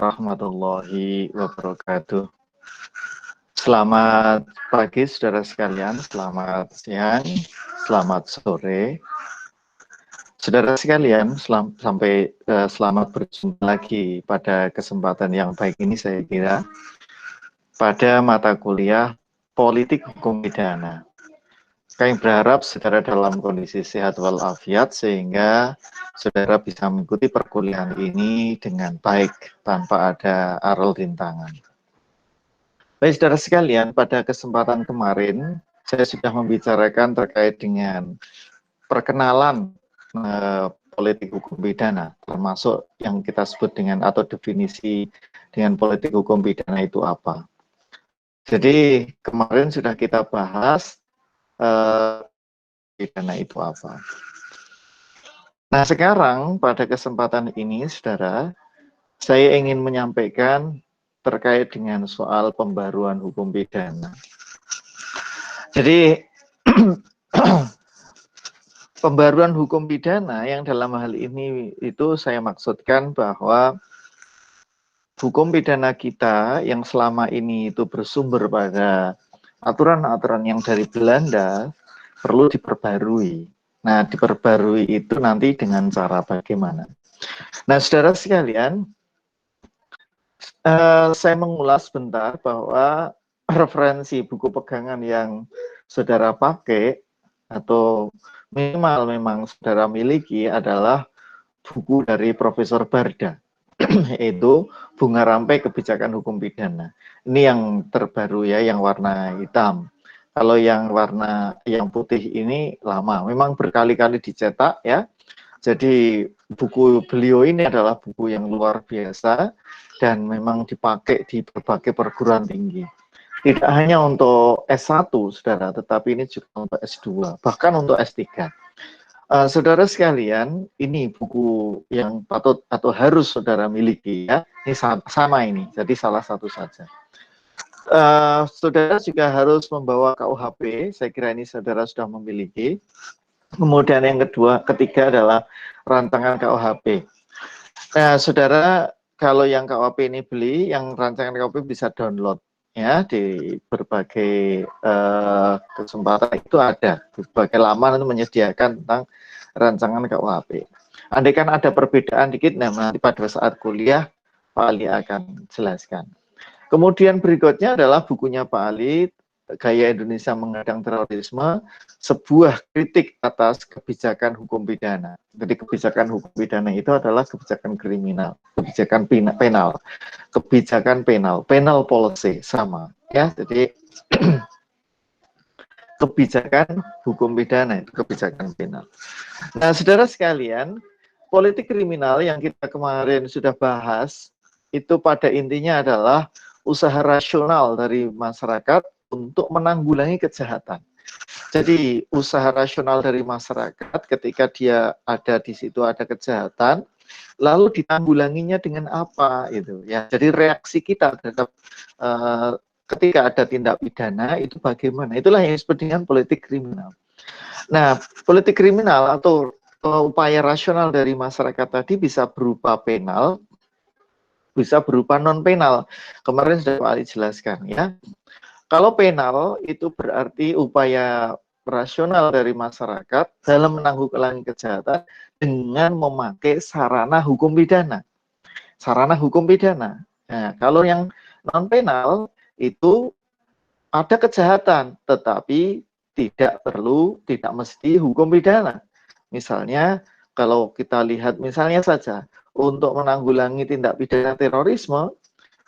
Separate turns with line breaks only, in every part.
warahmatullahi wabarakatuh. Selamat pagi saudara sekalian, selamat siang, selamat sore. Saudara sekalian, selamat berjumpa lagi pada kesempatan yang baik ini saya kira pada mata kuliah Politik Hukum Pidana. Kami berharap saudara dalam kondisi sehat walafiat sehingga saudara bisa mengikuti perkuliahan ini dengan baik tanpa ada aral rintangan. Baik saudara sekalian, pada kesempatan kemarin saya sudah membicarakan terkait dengan perkenalan politik hukum pidana, termasuk yang kita sebut dengan atau definisi dengan politik hukum pidana itu apa. Jadi kemarin sudah kita bahas pidana itu apa. Nah sekarang pada kesempatan ini saudara, saya ingin menyampaikan terkait dengan soal pembaruan hukum pidana. Jadi pembaruan hukum pidana yang dalam hal ini itu saya maksudkan bahwa hukum pidana kita yang selama ini itu bersumber pada aturan-aturan yang dari Belanda perlu diperbarui. Nah, diperbarui itu nanti dengan cara bagaimana? Nah, saudara sekalian, saya mengulas sebentar bahwa referensi buku pegangan yang saudara pakai atau minimal memang saudara miliki adalah buku dari Profesor Barda, yaitu Bunga Rampai Kebijakan Hukum Pidana. Ini yang terbaru ya, yang warna hitam. Kalau yang warna yang putih ini lama, memang berkali-kali dicetak ya. Jadi buku beliau ini adalah buku yang luar biasa dan memang dipakai di berbagai perguruan tinggi. Tidak hanya untuk S1, saudara, tetapi ini juga untuk S2, bahkan untuk S3. Saudara sekalian, ini buku yang patut atau harus saudara miliki ya. Ini sama ini, jadi salah satu saja. Saudara juga harus membawa KUHP, saya kira ini saudara sudah memiliki. Kemudian yang ketiga adalah rancangan KUHP. Nah, saudara, kalau yang KUHP ini beli, yang rancangan KUHP bisa download ya di berbagai kesempatan itu ada. Berbagai laman itu menyediakan tentang rancangan KUHP. Andai kan ada perbedaan dikit, nah nanti pada saat kuliah Pak Ali akan jelaskan. Kemudian berikutnya adalah bukunya Pak Ali, Gaya Indonesia Menghadang Terorisme, sebuah kritik atas kebijakan hukum pidana. Jadi kebijakan hukum pidana itu adalah kebijakan kriminal, kebijakan penal, kebijakan penal policy sama ya. Jadi kebijakan hukum pidana itu kebijakan penal. Nah, saudara sekalian, politik kriminal yang kita kemarin sudah bahas itu pada intinya adalah usaha rasional dari masyarakat untuk menanggulangi kejahatan. Jadi usaha rasional dari masyarakat ketika dia ada di situ ada kejahatan, lalu ditanggulanginya dengan apa itu ya. Jadi reaksi kita terhadap ketika ada tindak pidana itu bagaimana? Itulah yang disebut dengan politik kriminal. Nah, politik kriminal atau upaya rasional dari masyarakat tadi bisa berupa penal, bisa berupa non-penal. Kemarin sudah Pak Ali jelaskan ya. Kalau penal itu berarti upaya rasional dari masyarakat dalam menanggulangi kejahatan dengan memakai sarana hukum pidana. Sarana hukum pidana. Nah, kalau yang non-penal itu ada kejahatan, tetapi tidak mesti hukum pidana. Misalnya, kalau kita lihat misalnya saja, untuk menanggulangi tindak pidana terorisme,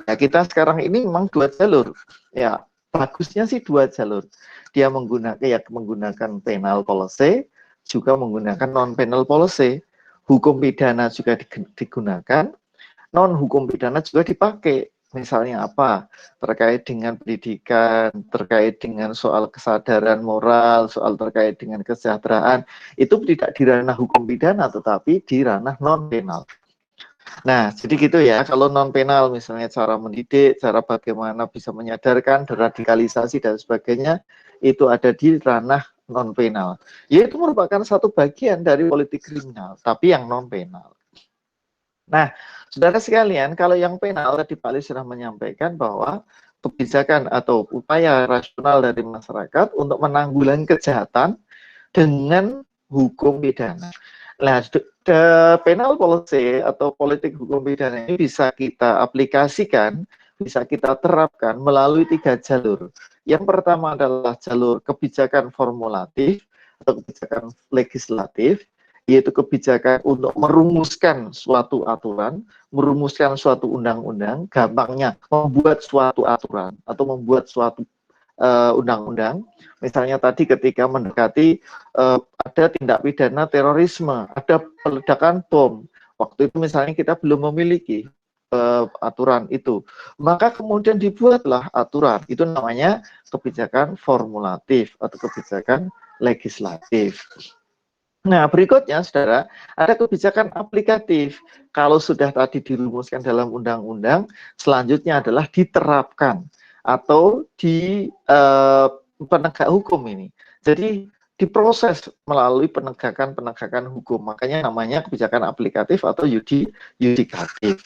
ya kita sekarang ini memang dua jalur. Ya, bagusnya sih dua jalur. Dia menggunakan penal policy, juga menggunakan non-penal policy. Hukum pidana juga digunakan, non-hukum pidana juga dipakai. Misalnya apa? Terkait dengan pendidikan, terkait dengan soal kesadaran moral, soal terkait dengan kesejahteraan, itu tidak di ranah hukum pidana, tetapi di ranah non-penal. Nah, jadi gitu ya, kalau non-penal misalnya cara mendidik, cara bagaimana bisa menyadarkan, deradikalisasi dan sebagainya, itu ada di ranah non-penal. Ya, itu merupakan satu bagian dari politik kriminal, tapi yang non-penal. Nah, saudara sekalian, kalau yang penal tadi Pak Ali sudah menyampaikan bahwa kebijakan atau upaya rasional dari masyarakat untuk menanggulangi kejahatan dengan hukum pidana. Nah, penal policy atau politik hukum pidana ini bisa kita aplikasikan, bisa kita terapkan melalui 3 jalur. Yang pertama adalah jalur kebijakan formulatif atau kebijakan legislatif, yaitu kebijakan untuk merumuskan suatu aturan, merumuskan suatu undang-undang, gampangnya membuat suatu aturan atau membuat suatu undang-undang. Misalnya tadi ketika mendekati ada tindak pidana terorisme, ada peledakan bom. Waktu itu misalnya kita belum memiliki aturan itu, maka kemudian dibuatlah aturan. Itu namanya kebijakan formulatif atau kebijakan legislatif. Nah, berikutnya, saudara, ada kebijakan aplikatif. Kalau sudah tadi dirumuskan dalam undang-undang, selanjutnya adalah diterapkan atau di penegak hukum ini. Jadi diproses melalui penegakan hukum. Makanya namanya kebijakan aplikatif atau yudikatif.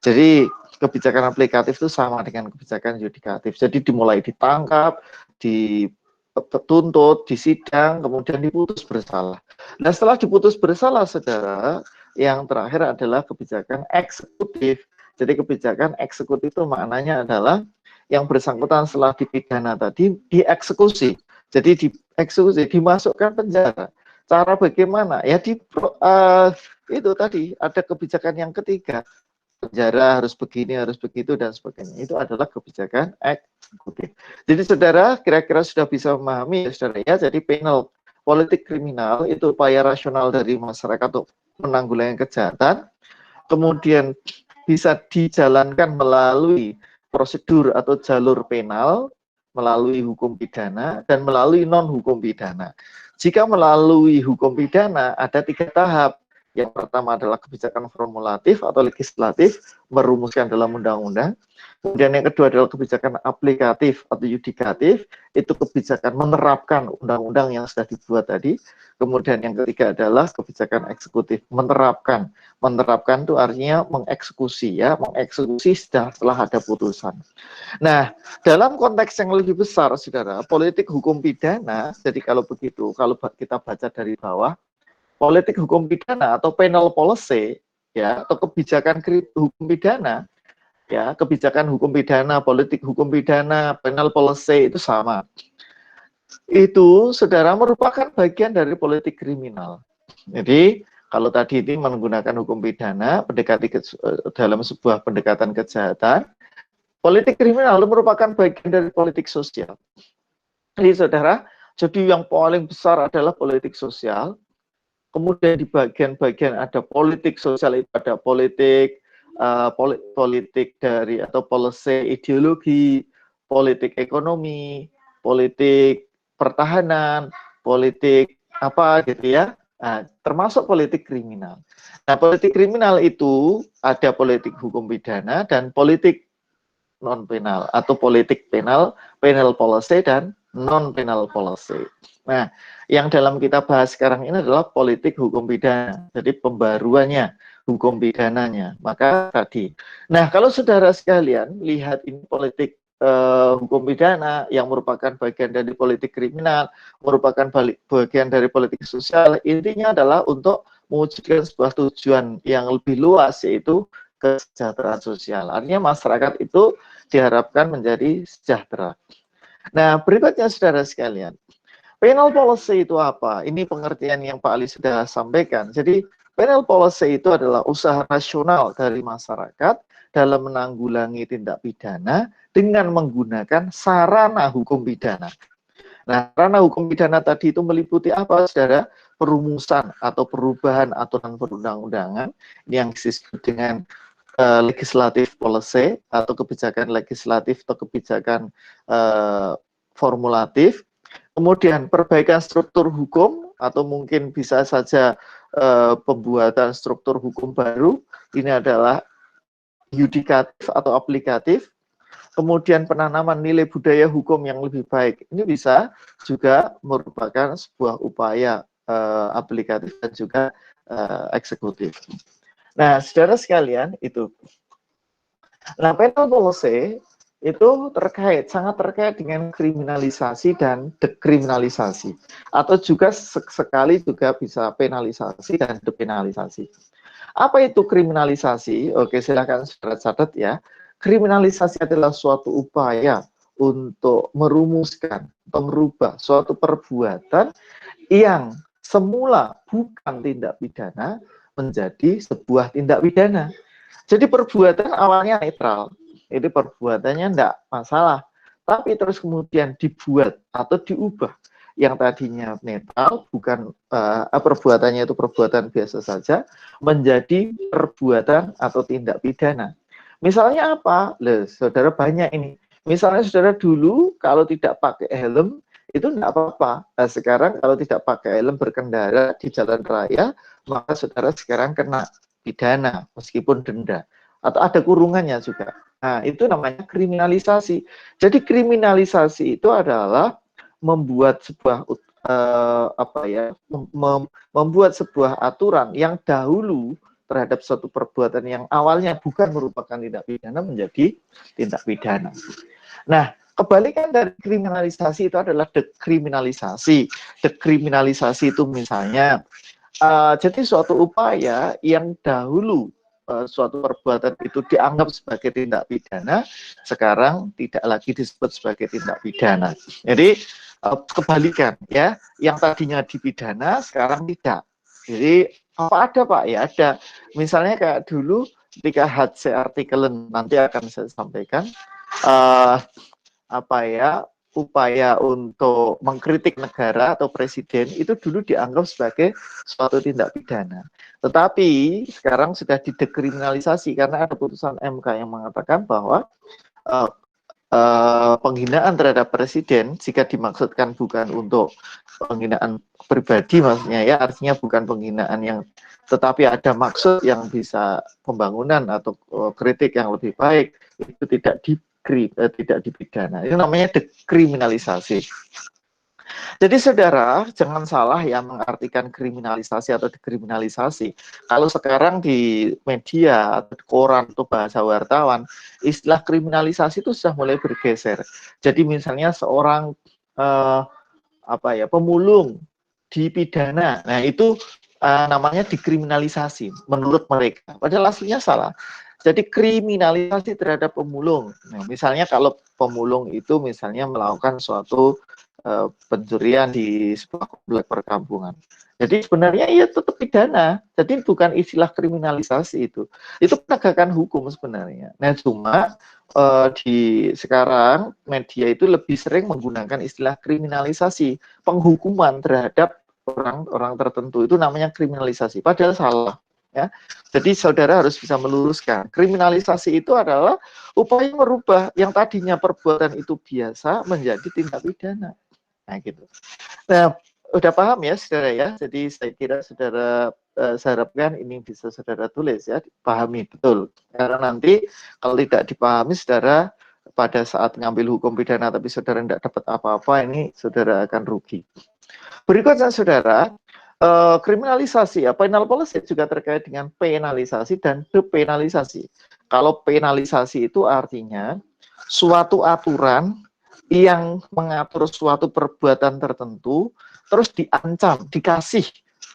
Jadi kebijakan aplikatif itu sama dengan kebijakan yudikatif. Jadi dimulai ditangkap, dituntut, disidang, kemudian diputus bersalah. Nah, setelah diputus bersalah, saudara, yang terakhir adalah kebijakan eksekutif. Jadi kebijakan eksekutif itu maknanya adalah yang bersangkutan setelah dipidana tadi dieksekusi. Jadi dieksekusi, dimasukkan penjara. Cara bagaimana? Ya itu tadi ada kebijakan yang ketiga. Penjara harus begini, harus begitu, dan sebagainya. Itu adalah kebijakan eksekutif. Jadi saudara kira-kira sudah bisa memahami ya saudara ya. Jadi penal politik kriminal itu upaya rasional dari masyarakat untuk menanggulangi kejahatan, kemudian bisa dijalankan melalui prosedur atau jalur penal, melalui hukum pidana, dan melalui non-hukum pidana. Jika melalui hukum pidana, ada 3 tahap. Yang pertama adalah kebijakan formulatif atau legislatif, merumuskan dalam undang-undang. Kemudian yang kedua adalah kebijakan aplikatif atau yudikatif, itu kebijakan menerapkan undang-undang yang sudah dibuat tadi. Kemudian yang ketiga adalah kebijakan eksekutif, menerapkan. Menerapkan itu artinya mengeksekusi ya, mengeksekusi setelah ada putusan. Nah, dalam konteks yang lebih besar, saudara, politik hukum pidana, jadi kalau begitu, kalau kita baca dari bawah, politik hukum pidana atau penal policy, ya, atau kebijakan hukum pidana, ya, kebijakan hukum pidana, politik hukum pidana, penal policy itu sama. Itu, saudara, merupakan bagian dari politik kriminal. Jadi, kalau tadi ini menggunakan hukum pidana, dalam sebuah pendekatan kejahatan, politik kriminal itu merupakan bagian dari politik sosial. Jadi, saudara, jadi yang paling besar adalah politik sosial. Kemudian di bagian-bagian ada politik sosial, itu ada politik dari atau policy ideologi, politik ekonomi, politik pertahanan, politik apa gitu ya. Nah, termasuk politik kriminal. Nah, politik kriminal itu ada politik hukum pidana dan politik non penal atau politik penal, penal policy dan non penal policy. Nah, yang dalam kita bahas sekarang ini adalah politik hukum pidana. Jadi pembaruannya hukum pidananya. Maka tadi. Nah, kalau saudara sekalian lihat ini politik hukum pidana yang merupakan bagian dari politik kriminal, merupakan bagian dari politik sosial, intinya adalah untuk mewujudkan sebuah tujuan yang lebih luas, yaitu kesejahteraan sosial. Artinya masyarakat itu diharapkan menjadi sejahtera. Nah, berikutnya saudara sekalian, penal policy itu apa? Ini pengertian yang Pak Ali sudah sampaikan. Jadi, penal policy itu adalah usaha nasional dari masyarakat dalam menanggulangi tindak pidana dengan menggunakan sarana hukum pidana. Nah, sarana hukum pidana tadi itu meliputi apa, saudara? Perumusan atau perubahan aturan perundang-undangan yang disebut dengan legislative policy atau kebijakan legislatif atau kebijakan formulatif. Kemudian perbaikan struktur hukum atau mungkin bisa saja pembuatan struktur hukum baru. Ini adalah yudikatif atau aplikatif. Kemudian penanaman nilai budaya hukum yang lebih baik. Ini bisa juga merupakan sebuah upaya aplikatif dan juga eksekutif. Nah, saudara sekalian, itu. Nah, penal policy itu sangat terkait dengan kriminalisasi dan dekriminalisasi. Atau juga sekali juga bisa penalisasi dan depenalisasi. Apa itu kriminalisasi? Oke, silakan saudara catat ya. Kriminalisasi adalah suatu upaya untuk merumuskan, merubah suatu perbuatan yang semula bukan tindak pidana menjadi sebuah tindak pidana. Jadi perbuatan awalnya netral, itu perbuatannya tidak masalah, tapi terus kemudian dibuat atau diubah yang tadinya netral, bukan perbuatannya itu perbuatan biasa saja, menjadi perbuatan atau tindak pidana. Misalnya apa? Loh, saudara banyak ini. Misalnya saudara dulu kalau tidak pakai helm, itu tidak apa-apa. Nah, sekarang kalau tidak pakai helm berkendara di jalan raya, maka saudara sekarang kena pidana meskipun denda atau ada kurungannya juga. Nah, itu namanya kriminalisasi. Jadi kriminalisasi itu adalah membuat sebuah membuat sebuah aturan yang dahulu terhadap suatu perbuatan yang awalnya bukan merupakan tindak pidana menjadi tindak pidana. Nah, kebalikan dari kriminalisasi itu adalah dekriminalisasi. Dekriminalisasi itu misalnya jadi suatu upaya yang dahulu suatu perbuatan itu dianggap sebagai tindak pidana, sekarang tidak lagi disebut sebagai tindak pidana. Jadi kebalikan ya, yang tadinya dipidana sekarang tidak. Jadi apa ada Pak? Ya ada. Misalnya kayak dulu ketika HC artikelen nanti akan saya sampaikan upaya untuk mengkritik negara atau presiden itu dulu dianggap sebagai suatu tindak pidana. Tetapi sekarang sudah didekriminalisasi karena ada putusan MK yang mengatakan bahwa penghinaan terhadap presiden jika dimaksudkan bukan untuk penghinaan pribadi maksudnya ya, artinya bukan penghinaan yang tetapi ada maksud yang bisa pembangunan atau kritik yang lebih baik, itu tidak dipidana. Itu namanya dekriminalisasi. Jadi saudara, jangan salah ya mengartikan kriminalisasi atau dekriminalisasi. Kalau sekarang di media atau di koran atau bahasa wartawan, istilah kriminalisasi itu sudah mulai bergeser. Jadi misalnya seorang pemulung dipidana, nah itu namanya dikriminalisasi menurut mereka. Padahal aslinya salah. Jadi kriminalisasi terhadap pemulung. Nah, misalnya kalau pemulung itu misalnya melakukan suatu pencurian di sebuah komplek perkampungan. Jadi sebenarnya ia tetap pidana. Jadi bukan istilah kriminalisasi itu. Itu penegakan hukum sebenarnya. Nah cuma di sekarang media itu lebih sering menggunakan istilah kriminalisasi, penghukuman terhadap orang-orang tertentu, itu namanya kriminalisasi. Padahal salah. Ya. Jadi saudara harus bisa meluruskan. Kriminalisasi itu adalah upaya merubah yang tadinya perbuatan itu biasa menjadi tindak pidana. Nah, gitu. Nah, udah paham ya, saudara ya? Jadi saya kira saudara saya harapkan ini bisa saudara tulis ya, dipahami betul. Karena nanti kalau tidak dipahami, saudara pada saat ngambil hukum pidana tapi saudara tidak dapat apa-apa, ini saudara akan rugi. Berikutnya, saudara, kriminalisasi, penal policy juga terkait dengan penalisasi dan depenalisasi. Kalau penalisasi itu artinya suatu aturan yang mengatur suatu perbuatan tertentu terus diancam, dikasih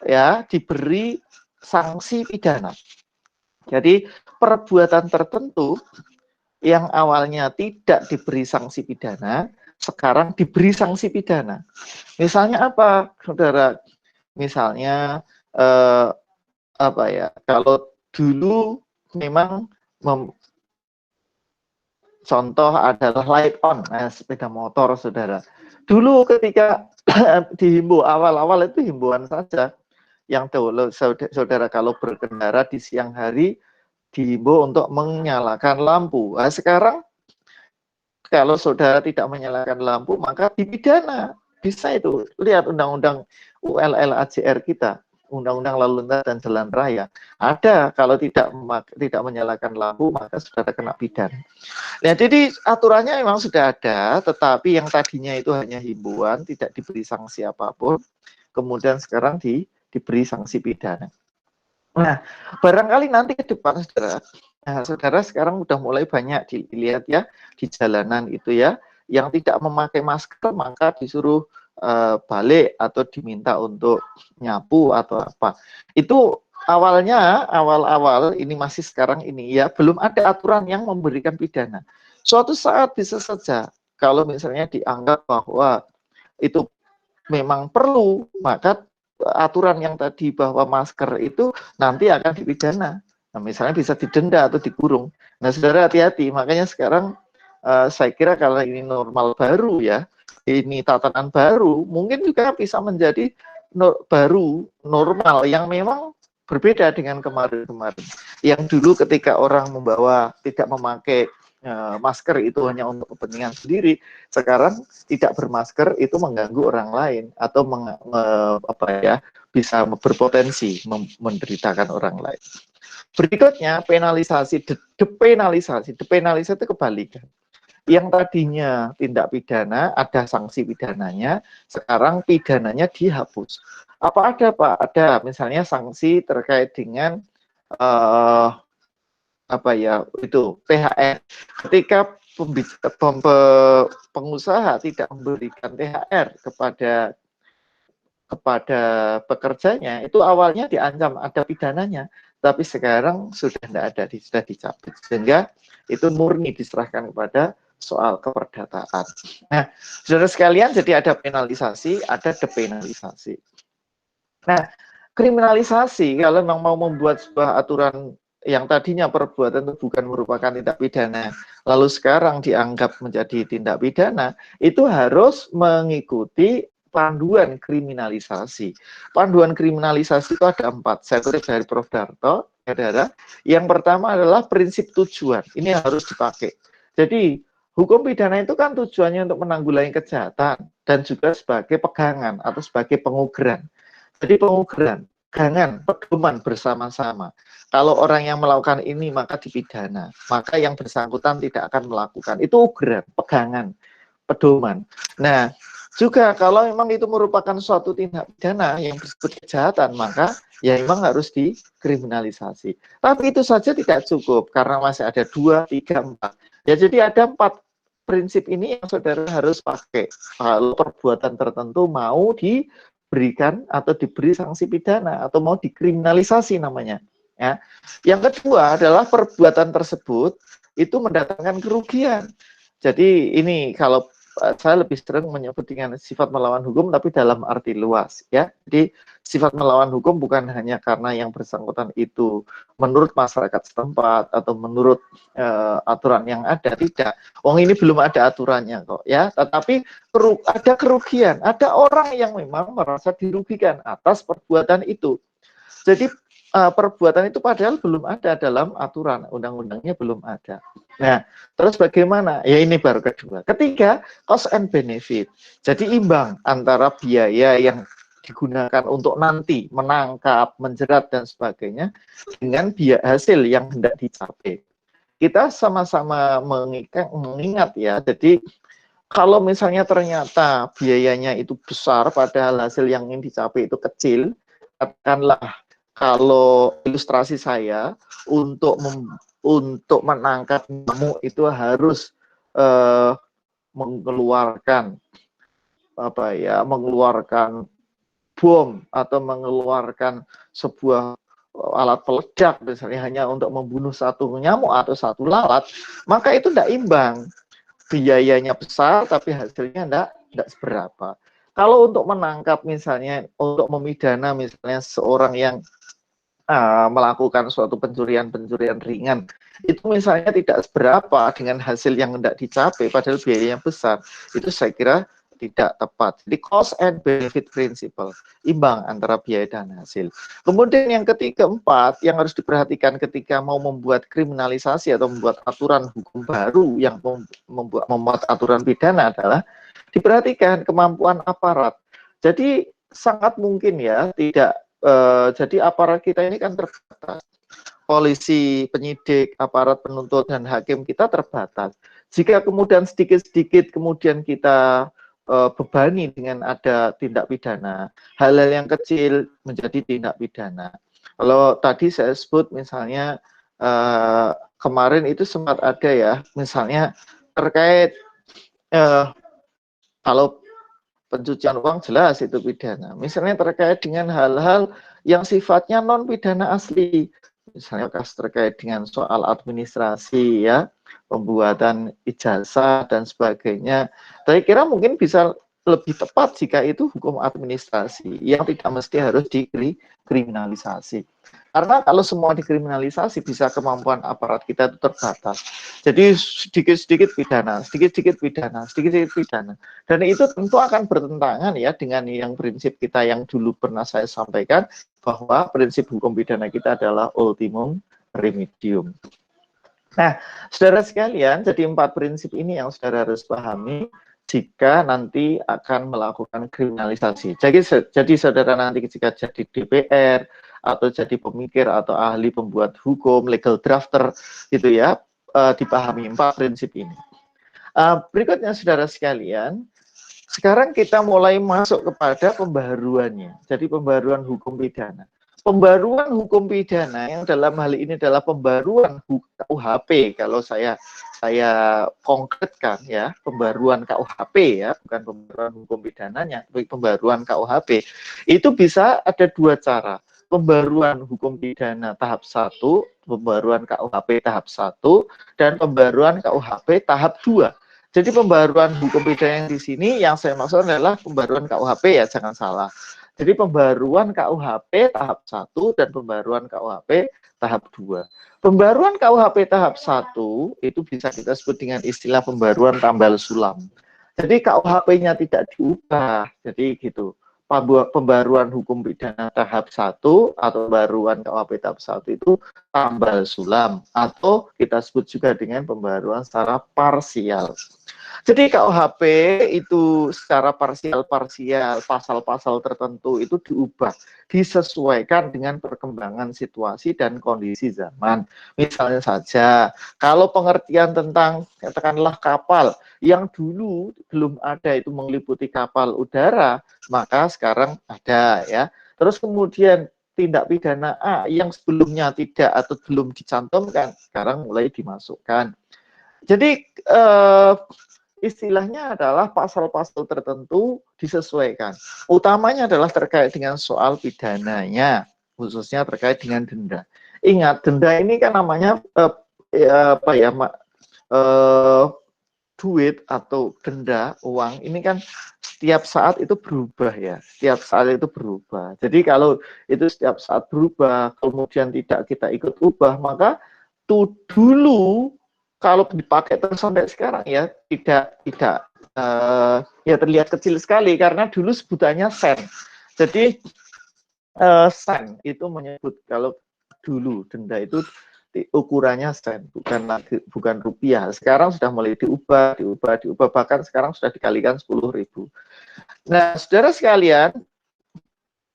ya, diberi sanksi pidana. Jadi perbuatan tertentu yang awalnya tidak diberi sanksi pidana sekarang diberi sanksi pidana. Misalnya apa, saudara? Misalnya kalau dulu memang contoh adalah light on, sepeda motor, saudara. Dulu ketika dihimbau awal-awal itu himbauan saja, yang saudara kalau berkendara di siang hari dihimbau untuk menyalakan lampu. Nah, sekarang kalau saudara tidak menyalakan lampu maka dipidana. Bisa itu. Lihat undang-undang ULL AJR kita, undang-undang lalu lintas dan jalan raya. Ada kalau tidak menyalakan lampu maka saudara kena pidana. Nah, jadi aturannya memang sudah ada, tetapi yang tadinya itu hanya himbauan, tidak diberi sanksi apapun, kemudian sekarang diberi sanksi pidana. Nah, barangkali nanti ke depan, saudara, nah, saudara sekarang udah mulai banyak dilihat ya di jalanan itu ya, yang tidak memakai masker maka disuruh balik atau diminta untuk nyapu atau apa. Itu awalnya, awal-awal ini masih sekarang ini ya, belum ada aturan yang memberikan pidana. Suatu saat bisa saja kalau misalnya dianggap bahwa itu memang perlu, maka aturan yang tadi bahwa masker itu nanti akan dipidana. Nah, misalnya bisa didenda atau dikurung. Nah, saudara hati-hati. Makanya sekarang saya kira kalau ini normal baru ya, ini tatanan baru, mungkin juga bisa menjadi baru normal yang memang berbeda dengan kemarin-kemarin. Yang dulu ketika orang membawa tidak memakai masker itu hanya untuk kepentingan sendiri, sekarang tidak bermasker itu mengganggu orang lain atau apa ya, bisa berpotensi menderitakan orang lain. Berikutnya penalisasi, depenalisasi. Depenalisasi itu kebalikan. Yang tadinya tindak pidana ada sanksi pidananya, sekarang pidananya dihapus. Apa ada Pak? Ada misalnya sanksi terkait dengan apa ya itu THR. Ketika pengusaha tidak memberikan THR kepada pekerjanya, itu awalnya diancam ada pidananya, tapi sekarang sudah tidak ada, sudah dicabut, sehingga itu murni diserahkan kepada soal keperdataan. Nah, saudara sekalian, jadi ada penalisasi, ada depenalisasi. Nah, kriminalisasi kalau memang mau membuat sebuah aturan yang tadinya perbuatan itu bukan merupakan tindak pidana, lalu sekarang dianggap menjadi tindak pidana, itu harus mengikuti panduan kriminalisasi. Panduan kriminalisasi itu ada 4. Saya kutip dari Prof. Darto, saudara. Yang pertama adalah prinsip tujuan. Ini harus dipakai. Jadi, hukum pidana itu kan tujuannya untuk menanggulangi kejahatan dan juga sebagai pegangan atau sebagai pengugeran. Jadi pengugeran, pegangan, pedoman bersama-sama. Kalau orang yang melakukan ini maka dipidana, maka yang bersangkutan tidak akan melakukan. Itu ugeran, pegangan, pedoman. Nah, juga kalau memang itu merupakan suatu tindak pidana yang disebut kejahatan, maka ya memang harus dikriminalisasi. Tapi itu saja tidak cukup, karena masih ada 2, 3, 4. Ya, jadi ada 4 prinsip ini yang saudara harus pakai. Kalau perbuatan tertentu mau diberikan atau diberi sanksi pidana atau mau dikriminalisasi namanya. Ya. Yang kedua adalah perbuatan tersebut itu mendatangkan kerugian. Jadi ini kalau saya lebih sering menyebut dengan sifat melawan hukum, tapi dalam arti luas, ya. Jadi sifat melawan hukum bukan hanya karena yang bersangkutan itu menurut masyarakat setempat atau menurut aturan yang ada, tidak. Ini belum ada aturannya kok, ya. Tetapi ada kerugian, ada orang yang memang merasa dirugikan atas perbuatan itu. Jadi perbuatan itu padahal belum ada dalam aturan, undang-undangnya belum ada. Nah, terus bagaimana? Ya ini baru kedua. Ketiga, cost and benefit. Jadi imbang antara biaya yang digunakan untuk nanti menangkap, menjerat dan sebagainya dengan biaya hasil yang hendak dicapai. Kita sama-sama mengingat ya. Jadi kalau misalnya ternyata biayanya itu besar padahal hasil yang ingin dicapai itu kecil, katakanlah kalau ilustrasi saya untuk menangkap nyamuk itu harus mengeluarkan mengeluarkan bom atau mengeluarkan sebuah alat peledak misalnya hanya untuk membunuh satu nyamuk atau satu lalat, maka itu tidak imbang. Biayanya besar tapi hasilnya tidak seberapa. Kalau untuk menangkap misalnya, untuk memidana misalnya seorang yang melakukan suatu pencurian ringan, itu misalnya tidak seberapa dengan hasil yang hendak dicapai, padahal biayanya besar, itu saya kira tidak tepat. Jadi cost and benefit principle, imbang antara biaya dan hasil. Kemudian yang ketiga, 4, yang harus diperhatikan ketika mau membuat kriminalisasi atau membuat aturan hukum baru yang membuat aturan pidana adalah diperhatikan kemampuan aparat. Jadi sangat mungkin ya tidak jadi aparat kita ini kan terbatas. Polisi, penyidik, aparat penuntut, dan hakim kita terbatas. Jika kemudian sedikit-sedikit kemudian kita bebani dengan ada tindak pidana, hal-hal yang kecil menjadi tindak pidana. Kalau tadi saya sebut misalnya kemarin itu sempat ada ya, misalnya terkait kalau pencucian uang jelas itu pidana. Misalnya terkait dengan hal-hal yang sifatnya non pidana asli. Misalnya terkait dengan soal administrasi ya, pembuatan ijazah dan sebagainya. Saya kira mungkin bisa lebih tepat jika itu hukum administrasi yang tidak mesti harus dikriminalisasi. Karena kalau semua dikriminalisasi bisa kemampuan aparat kita itu terbatas. Jadi sedikit-sedikit pidana, sedikit-sedikit pidana, sedikit-sedikit pidana. Dan itu tentu akan bertentangan ya dengan yang prinsip kita yang dulu pernah saya sampaikan, bahwa prinsip hukum pidana kita adalah ultimum remedium. Nah, saudara sekalian, jadi 4 prinsip ini yang saudara harus pahami jika nanti akan melakukan kriminalisasi. Jadi saudara nanti jika jadi DPR, atau jadi pemikir, atau ahli pembuat hukum, legal drafter, gitu ya, dipahami 4 prinsip ini. Berikutnya saudara sekalian, sekarang kita mulai masuk kepada pembaharuannya. Jadi pembaharuan hukum pidana. Pembaruan hukum pidana yang dalam hal ini adalah pembaruan KUHP. Kalau saya konkretkan ya, pembaruan KUHP ya, bukan pembaruan hukum pidananya, tapi pembaruan KUHP. Itu bisa ada 2 cara. Pembaruan hukum pidana tahap 1, pembaruan KUHP tahap 1, dan pembaruan KUHP tahap 2. Jadi pembaruan hukum pidana yang di sini yang saya maksud adalah pembaruan KUHP ya, jangan salah. Jadi pembaruan KUHP tahap 1 dan pembaruan KUHP tahap 2. Pembaruan KUHP tahap 1 itu bisa kita sebut dengan istilah pembaruan tambal sulam. Jadi KUHP-nya tidak diubah. Jadi gitu. Pembaruan hukum pidana tahap 1 atau pembaruan KUHP tahap 1 itu tambal sulam, atau kita sebut juga dengan pembaruan secara parsial. Jadi KUHP itu secara parsial-parsial, pasal-pasal tertentu itu diubah, disesuaikan dengan perkembangan situasi dan kondisi zaman. Misalnya saja, kalau pengertian tentang katakanlah kapal yang dulu belum ada itu meliputi kapal udara, maka sekarang ada ya. Terus kemudian tindak pidana A yang sebelumnya tidak atau belum dicantumkan, sekarang mulai dimasukkan. Jadi istilahnya adalah pasal-pasal tertentu disesuaikan. Utamanya adalah terkait dengan soal pidananya, khususnya terkait dengan denda. Ingat, denda ini kan namanya duit atau denda uang ini kan setiap saat itu berubah ya, setiap saat itu berubah. Jadi kalau itu setiap saat berubah, kemudian tidak kita ikut ubah, maka tuh dulu kalau dipakai terus sampai sekarang ya tidak ya terlihat kecil sekali karena dulu sebutannya sen. Jadi sen itu menyebut kalau dulu denda itu ukurannya sen, bukan rupiah. Sekarang sudah mulai diubah, bahkan sekarang sudah dikalikan 10.000. Nah, saudara sekalian,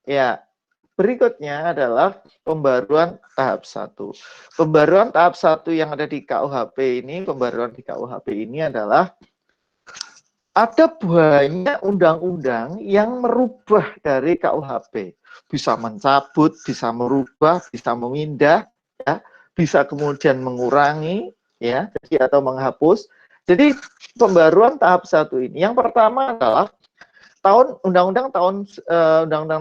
ya berikutnya adalah pembaruan tahap 1. Pembaruan tahap 1 yang ada di KUHP ini, pembaruan di KUHP ini adalah ada banyak undang-undang yang merubah dari KUHP. Bisa mencabut, bisa merubah, bisa memindah, ya, bisa kemudian mengurangi, ya, jadi atau menghapus. Jadi pembaruan tahap 1 ini, yang pertama adalah Undang-Undang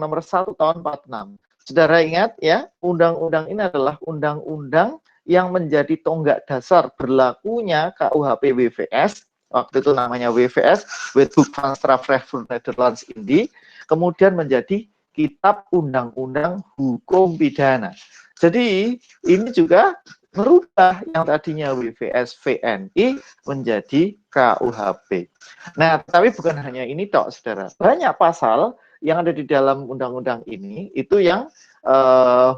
Nomor 1 tahun 46. Saudara ingat ya, undang-undang ini adalah undang-undang yang menjadi tonggak dasar berlakunya KUHP WVS. Waktu itu namanya WVS, Wetboek van Strafrecht voor Nederlands Indie, kemudian menjadi Kitab Undang-Undang Hukum Pidana. Jadi ini juga merubah yang tadinya WVS VNI menjadi KUHP. Nah, tapi bukan hanya ini tok, saudara. Banyak pasal yang ada di dalam undang-undang ini itu yang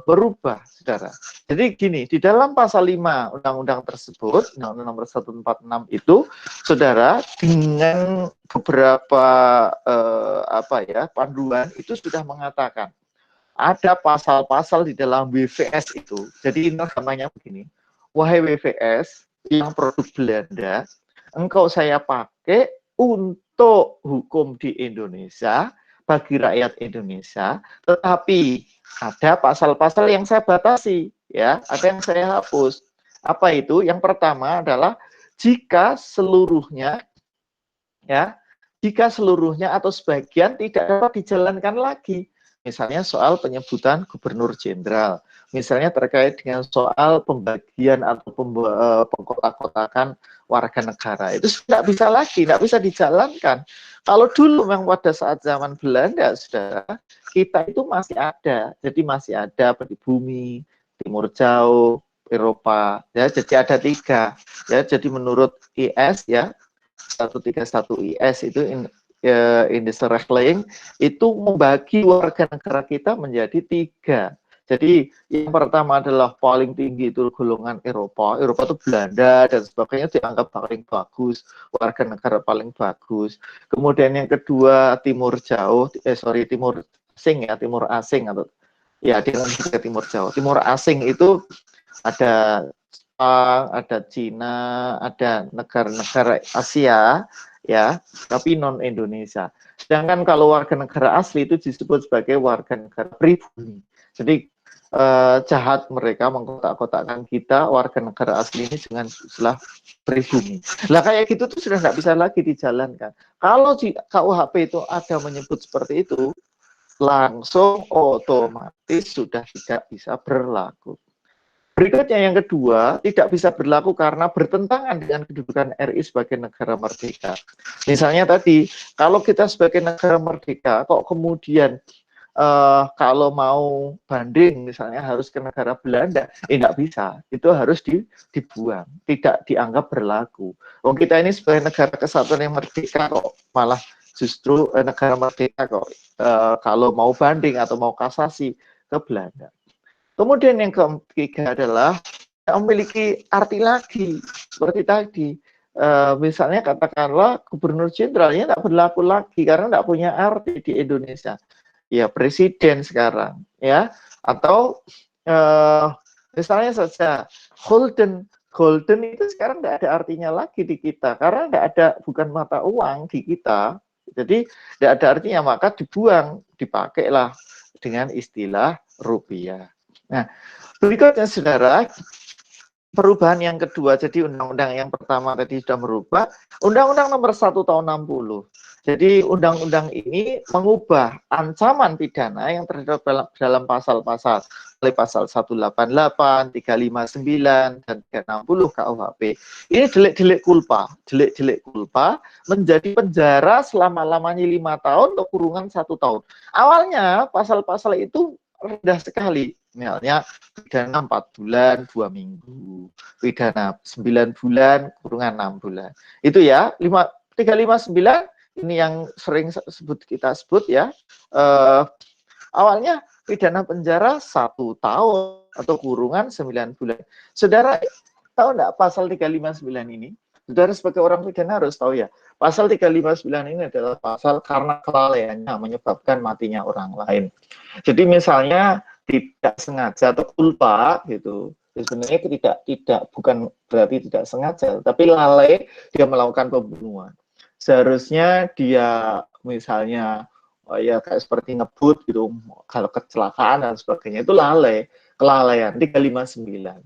berubah, saudara. Jadi gini, di dalam pasal 5 undang-undang tersebut, Undang-Undang Nomor 146 itu, saudara, dengan beberapa panduan itu sudah mengatakan ada pasal-pasal di dalam WVS itu. Jadi ini namanya begini, wahai WVS yang produk Belanda, engkau saya pakai untuk hukum di Indonesia, bagi rakyat Indonesia, tetapi ada pasal-pasal yang saya batasi, ya, ada yang saya hapus. Apa itu? Yang pertama adalah jika seluruhnya, ya, jika seluruhnya atau sebagian tidak dapat dijalankan lagi. Misalnya soal penyebutan gubernur jenderal, misalnya terkait dengan soal pembagian atau pengkotak-kotakan warga negara, itu tidak bisa lagi, tidak bisa dijalankan. Kalau dulu memang pada saat zaman Belanda, saudara, kita itu masih ada, jadi masih ada pribumi, timur jauh, Eropa, ya, jadi ada 3, ya, jadi menurut IS, ya, 131 IS itu Rechtling itu membagi warga negara kita menjadi 3. Jadi yang pertama adalah paling tinggi itu golongan Eropa. Eropa itu Belanda dan sebagainya dianggap paling bagus, warga negara paling bagus. Kemudian yang kedua Timur Jauh, Timur Asing, ya, Timur Asing atau ya dengan juga Timur Jauh. Timur Asing itu ada Jepang, ada Cina, ada negara-negara Asia, ya, tapi non Indonesia. Sedangkan kalau warga negara asli itu disebut sebagai warga negara pribumi. Jadi jahat mereka mengkotak-kotakkan kita warga negara asli ini dengan istilah pribumi. Lah kayak gitu tuh sudah tidak bisa lagi dijalankan. Kalau di KUHP itu ada menyebut seperti itu, langsung otomatis sudah tidak bisa berlaku. Berikutnya yang kedua, tidak bisa berlaku karena bertentangan dengan kedudukan RI sebagai negara merdeka. Misalnya tadi, kalau kita sebagai negara merdeka, kok kemudian kalau mau banding misalnya harus ke negara Belanda, tidak bisa, itu harus dibuang, tidak dianggap berlaku. Oh, kita ini sebagai negara kesatuan yang merdeka kok malah justru negara merdeka kok kalau mau banding atau mau kasasi ke Belanda. Kemudian yang ketiga adalah memiliki arti lagi, seperti tadi. Misalnya katakanlah gubernur jenderalnya tidak berlaku lagi karena tidak punya arti di Indonesia. Ya presiden sekarang, ya. Atau misalnya saja golden itu sekarang tidak ada artinya lagi di kita karena tidak ada, bukan mata uang di kita. Jadi tidak ada artinya, maka dibuang, dipakailah dengan istilah rupiah. Nah, berikutnya saudara, perubahan yang kedua, jadi undang-undang yang pertama tadi sudah merubah, Undang-Undang Nomor 1 Tahun 60. Jadi undang-undang ini mengubah ancaman pidana yang terdapat dalam pasal-pasal mulai pasal 188, 359, dan 360 KUHP. Ini delik-delik culpa menjadi penjara selama-lamanya 5 tahun atau kurungan 1 tahun. Awalnya pasal-pasal itu rendah sekali, misalnya pidana 4 bulan 2 minggu, pidana 9 bulan kurungan 6 bulan. Itu ya, 359 ini yang sering kita sebut ya. Awalnya pidana penjara 1 tahun atau kurungan 9 bulan. Saudara tahu enggak pasal 359 ini? Saudara sebagai orang pidana harus tahu ya. Pasal 359 ini adalah pasal karena kelalaiannya menyebabkan matinya orang lain. Jadi misalnya tidak sengaja atau culpa gitu, sebenarnya tidak bukan berarti tidak sengaja, tapi lalai dia melakukan pembunuhan. Seharusnya dia misalnya ya kayak seperti ngebut gitu, kalau kecelakaan dan sebagainya itu kelalaian 359.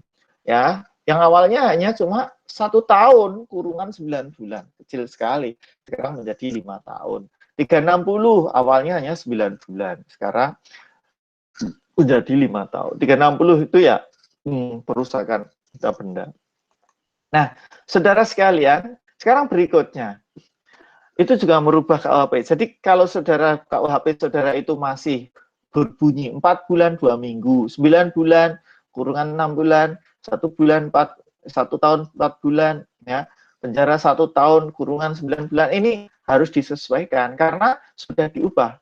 Ya, yang awalnya hanya cuma 1 tahun kurungan 9 bulan, kecil sekali, sekarang menjadi 5 tahun. 360 awalnya hanya 9 bulan, sekarang menjadi 5 tahun. 360 itu ya perusakan benda. Nah, saudara sekalian, sekarang berikutnya itu juga merubah KUHP. Jadi kalau saudara KUHP saudara itu masih berbunyi 4 bulan 2 minggu, 9 bulan, kurungan 6 bulan, 1 tahun 4 bulan, ya, penjara 1 tahun, kurungan 9 bulan, ini harus disesuaikan karena sudah diubah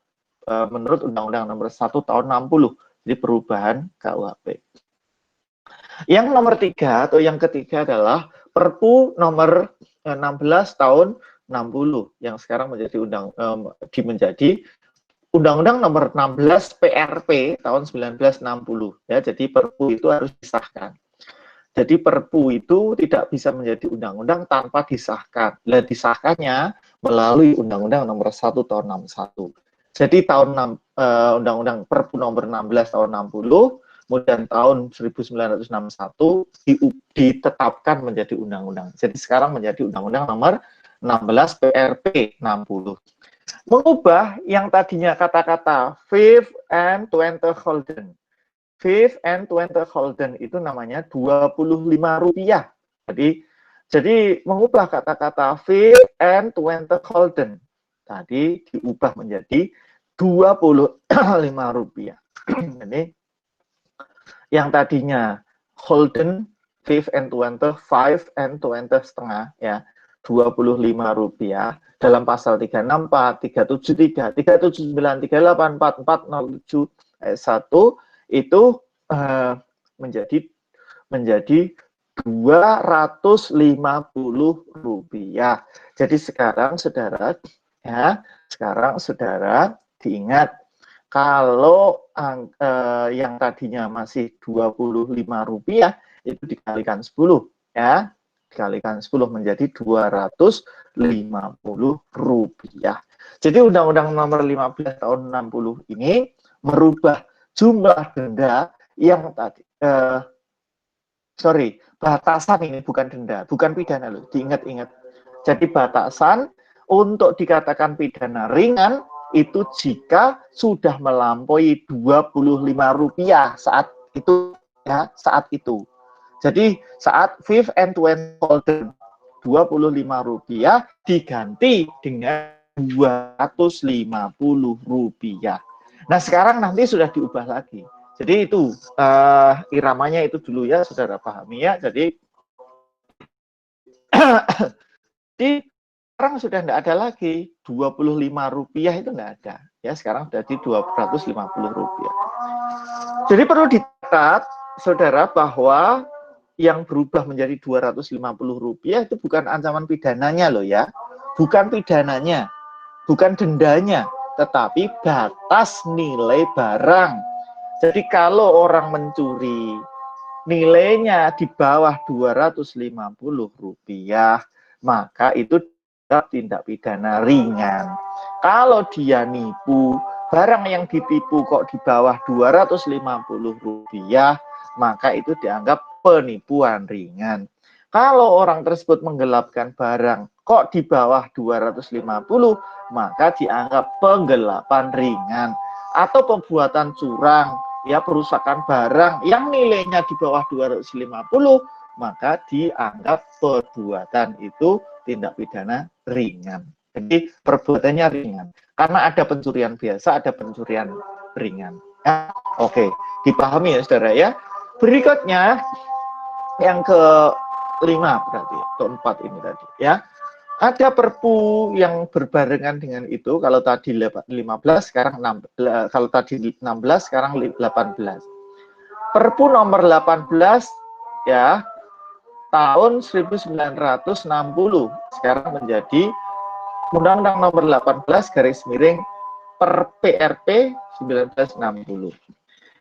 menurut Undang-Undang Nomor 1 Tahun 60, jadi perubahan KUHP. Yang nomor 3 atau yang ketiga adalah Perpu Nomor 16 Tahun 60 yang sekarang menjadi Undang-Undang Nomor 16 PRP tahun 1960 ya. Jadi Perpu itu harus disahkan. Jadi Perpu itu tidak bisa menjadi undang-undang tanpa disahkan. Nah, disahkannya melalui Undang-Undang Nomor 1 Tahun 61. Jadi Undang-Undang Perpu nomor 16 tahun 60, kemudian tahun 1961 ditetapkan menjadi undang-undang. Jadi sekarang menjadi Undang-Undang nomor 16 PRP 60. Mengubah yang tadinya kata-kata fifth and 20 Holden. Fifth and 20 Holden itu namanya Rp25. Jadi mengubah kata-kata fifth and 20 Holden tadi diubah menjadi Rp25. Ini yang tadinya Holden fifth and 20, 5 and 20 setengah ya, Rp25 dalam pasal 364, 373, 379, 384, 407 ayat 1 itu menjadi Rp250. Jadi sekarang saudara diingat kalau yang tadinya masih Rp25 itu dikalikan 10 ya. Dikalikan 10 menjadi Rp250. Jadi Undang-Undang nomor 15 tahun 60 ini merubah jumlah denda yang tadi batasan ini bukan denda, bukan pidana loh, diingat-ingat. Jadi batasan untuk dikatakan pidana ringan itu jika sudah melampaui Rp25 saat itu ya, saat itu. Jadi saat fifth and 20 Holden Rp25 diganti dengan Rp250. Nah sekarang nanti sudah diubah lagi. Jadi itu iramanya itu dulu ya, saudara pahami ya. Jadi sekarang sudah tidak ada lagi Rp25 itu tidak ada ya, sekarang sudah di Rp250. Jadi perlu dicatat saudara bahwa yang berubah menjadi Rp250 itu bukan ancaman pidananya loh ya, bukan pidananya, bukan dendanya, tetapi batas nilai barang. Jadi kalau orang mencuri nilainya di bawah Rp250, maka itu tindak pidana ringan. Kalau dia nipu, barang yang ditipu kok di bawah Rp250, maka itu dianggap penipuan ringan. Kalau orang tersebut menggelapkan barang kok di bawah 250, maka dianggap penggelapan ringan. Atau pembuatan curang, ya perusakan barang yang nilainya di bawah 250, maka dianggap perbuatan itu tindak pidana ringan. Jadi perbuatannya ringan. Karena ada pencurian biasa, ada pencurian ringan. Ya, oke, dipahami ya saudara ya. Berikutnya yang kelima berarti, keempat ini tadi ya. Ada perpu yang berbarengan dengan itu. Kalau tadi 15, sekarang 16. Kalau tadi 16, sekarang 18. Perpu nomor 18 ya, tahun 1960 sekarang menjadi Undang-Undang nomor 18 garis miring per PRP 1960.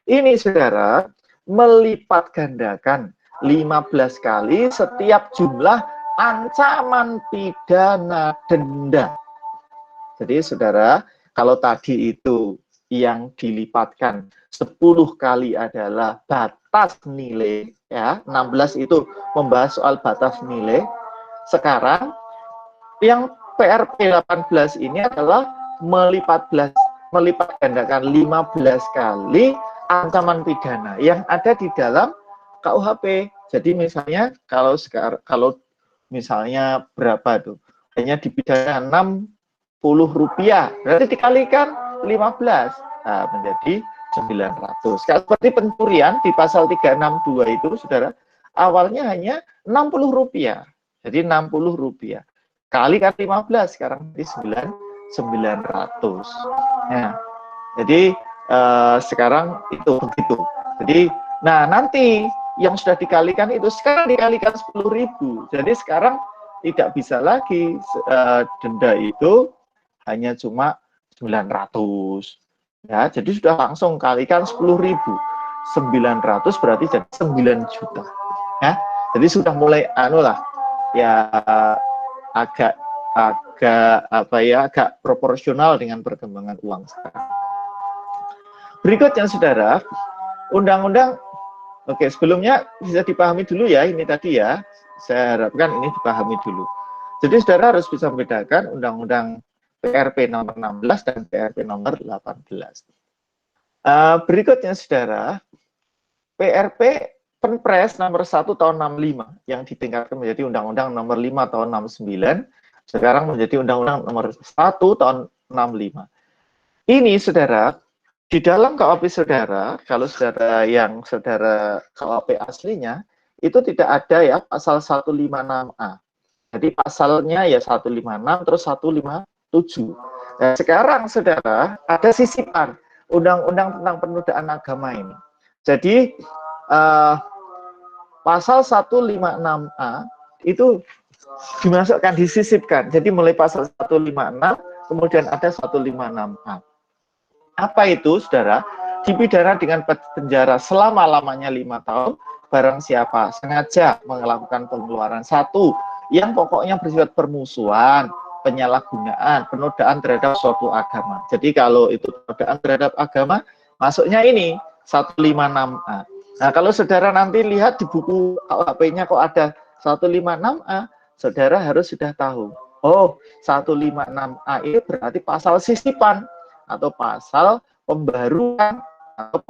Ini saudara melipat gandakan 15 kali setiap jumlah ancaman pidana denda. Jadi saudara, kalau tadi itu yang dilipatkan 10 kali adalah batas nilai ya, 16 itu membahas soal batas nilai. Sekarang yang PRP 18 ini adalah melipat gandakan 15 kali ancaman pidana yang ada di dalam KUHP. Jadi misalnya kalau misalnya berapa tuh? Hanya dipidana Rp60, berarti dikalikan 15, nah, menjadi 900. Kalau seperti pencurian di pasal 362 itu, saudara, awalnya hanya Rp60. Jadi Rp60. Kalikan 15, sekarang di 900. Nah, jadi sekarang itu begitu. Jadi, nah nanti yang sudah dikalikan itu sekarang dikalikan 10.000. Jadi sekarang tidak bisa lagi denda itu hanya cuma 900. Ya, jadi sudah langsung kalikan 10.000. 900 berarti jadi 9 juta. Ya, jadi sudah mulai ya agak agak proporsional dengan perkembangan uang sekarang. Berikutnya saudara, undang-undang, oke, sebelumnya bisa dipahami dulu ya, ini tadi ya, saya harapkan ini dipahami dulu. Jadi saudara harus bisa membedakan undang-undang PRP nomor 16 dan PRP nomor 18. Berikutnya saudara, PRP Penpres nomor 1 tahun 65 yang ditingkatkan menjadi Undang-Undang nomor 5 tahun 69, sekarang menjadi Undang-Undang nomor 1 tahun 65. Ini saudara, di dalam KUHP saudara, kalau saudara yang saudara KUHP aslinya, itu tidak ada ya pasal 156A. Jadi pasalnya ya 156 terus 157. Nah, sekarang saudara ada sisipan undang-undang tentang penodaan agama ini. Jadi pasal 156A itu dimasukkan, disisipkan. Jadi mulai pasal 156, kemudian ada 156A. Apa itu, saudara? Dipidana dengan penjara selama-lamanya 5 tahun, barang siapa sengaja melakukan pengeluaran satu, yang pokoknya bersifat permusuhan, penyalahgunaan, penodaan terhadap suatu agama. Jadi kalau itu penodaan terhadap agama, masuknya ini 156A. Nah, kalau saudara nanti lihat di buku KUHP-nya kok ada 156A, saudara harus sudah tahu. Oh, 156A itu berarti pasal sisipan atau pasal pembaruan atau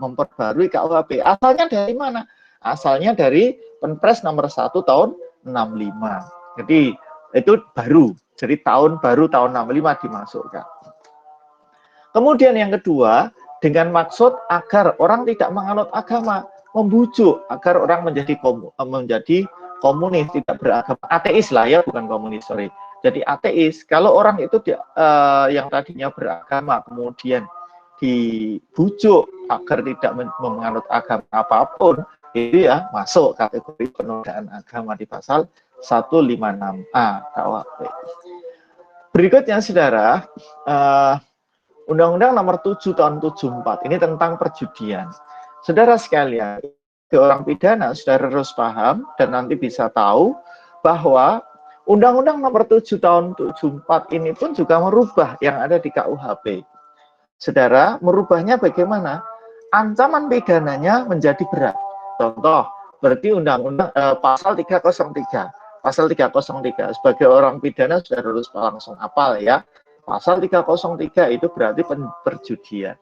memperbarui KUHP. Asalnya dari mana? Asalnya dari Penpres nomor 1 tahun 65. Jadi itu baru. Jadi tahun baru tahun 65 dimasukkan. Kemudian yang kedua, dengan maksud agar orang tidak menganut agama, membujuk agar orang menjadi komunis, tidak beragama, ateis lah ya, bukan komunis, sorry. Jadi ateis, kalau orang itu yang tadinya beragama, kemudian dibujuk agar tidak menganut agama apapun, itu ya masuk kategori penodaan agama di pasal 156A KUHP. Berikutnya saudara, Undang-Undang nomor 7 tahun 74, ini tentang perjudian. Saudara sekalian, orang pidana saudara harus paham dan nanti bisa tahu bahwa Undang-Undang nomor 7 tahun 74 ini pun juga merubah yang ada di KUHP. Saudara, merubahnya bagaimana? Ancaman pidananya menjadi berat. Contoh, berarti Undang-Undang pasal 303. Pasal 303 sebagai orang pidana saudara harus langsung hafal ya. Pasal 303 itu berarti perjudian.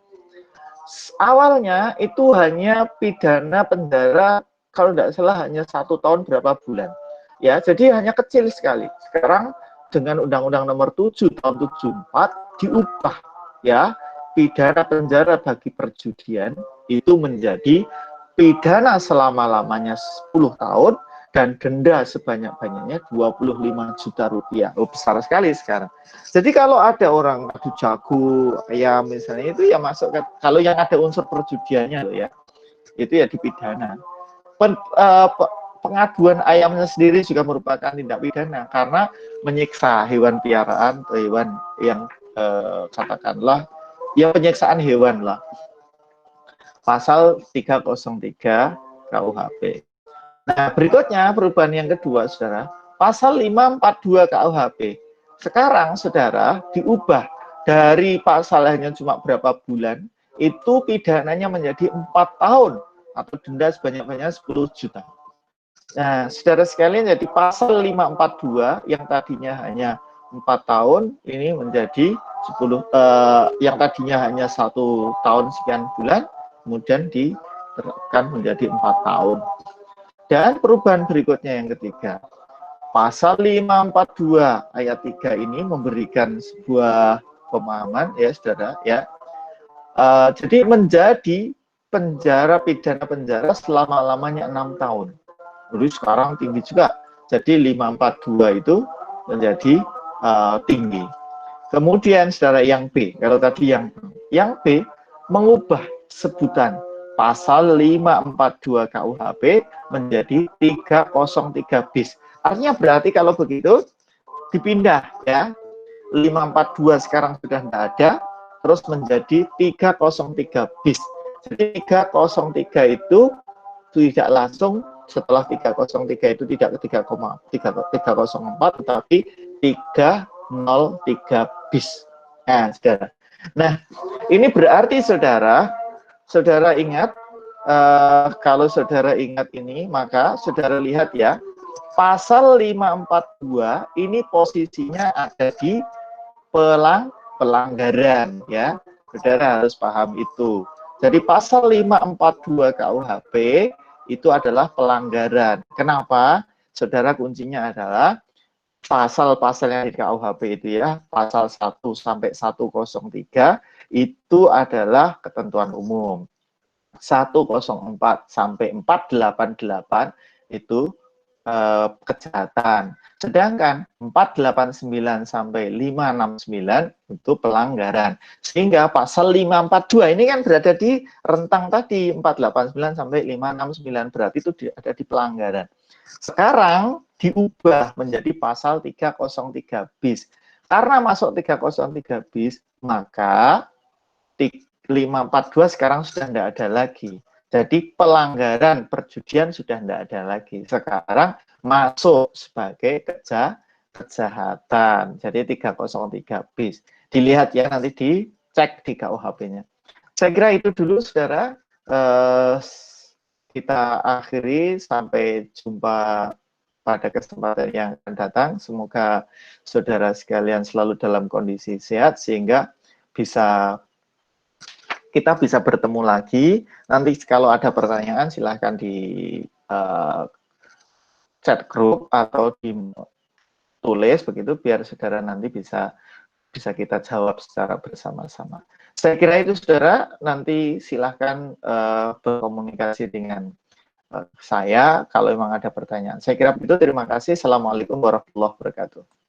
Awalnya itu hanya pidana penjara, kalau tidak salah hanya 1 tahun berapa bulan. Ya, jadi hanya kecil sekali. Sekarang dengan Undang-Undang nomor 7 tahun 74 diubah ya, pidana penjara bagi perjudian itu menjadi pidana selama-lamanya 10 tahun dan denda sebanyak-banyaknya 25 juta rupiah. Oh, besar sekali sekarang. Jadi kalau ada orang adu jago, ya misalnya itu ya masuk, kalau yang ada unsur perjudiannya loh ya, itu ya dipidana. Pengaduan ayamnya sendiri juga merupakan tindak pidana karena menyiksa hewan piaraan atau hewan yang katakanlah ya penyiksaan hewan lah. Pasal 303 KUHP. Nah, berikutnya perubahan yang kedua, saudara, pasal 542 KUHP. Sekarang, saudara, diubah dari pasal hanya cuma berapa bulan, itu pidananya menjadi 4 tahun atau denda sebanyak-banyaknya 10 juta. Nah, saudara sekalian, jadi pasal 542 yang tadinya hanya 4 tahun, ini menjadi 10, yang tadinya hanya 1 tahun sekian bulan, kemudian diterapkan menjadi 4 tahun. Dan perubahan berikutnya yang ketiga, pasal 542 ayat 3 ini memberikan sebuah pemahaman ya saudara ya. Jadi menjadi pidana penjara selama-lamanya 6 tahun. Jadi sekarang tinggi juga. Jadi 542 itu menjadi tinggi. Kemudian saudara yang B, kalau tadi yang B mengubah sebutan pasal 542 KUHP menjadi 303 bis. Artinya berarti kalau begitu dipindah ya. 542 sekarang sudah tidak ada, terus menjadi 303 bis. Jadi 303 itu tidak langsung setelah 303 itu tidak ke 3,304 tetapi 303 bis. Nah, saudara. Nah, ini berarti saudara ingat, kalau saudara ingat ini, maka saudara lihat ya, pasal 542 ini posisinya ada di pelanggaran ya. Saudara harus paham itu. Jadi pasal 542 KUHP itu adalah pelanggaran. Kenapa? Saudara, kuncinya adalah pasal-pasal yang di KUHP itu ya, pasal 1 sampai 103 itu adalah ketentuan umum. 104 sampai 488 itu kejahatan. Sedangkan 489 sampai 569 itu pelanggaran. Sehingga pasal 542 ini kan berada di rentang tadi 489 sampai 569, berarti itu ada di pelanggaran. Sekarang diubah menjadi pasal 303 bis. Karena masuk 303 bis, maka 542 sekarang sudah tidak ada lagi. Jadi pelanggaran perjudian sudah tidak ada lagi. Sekarang masuk sebagai kejahatan. Jadi 303 bis. Dilihat ya, nanti dicek di KUHP-nya. Saya kira itu dulu, saudara. Kita akhiri, sampai jumpa pada kesempatan yang akan datang. Semoga saudara sekalian selalu dalam kondisi sehat, sehingga kita bisa bertemu lagi. Nanti kalau ada pertanyaan silahkan di chat grup atau ditulis begitu, biar saudara nanti bisa kita jawab secara bersama-sama. Saya kira itu, saudara. Nanti silahkan berkomunikasi dengan saya kalau memang ada pertanyaan. Saya kira itu. Terima kasih. Assalamualaikum warahmatullahi wabarakatuh.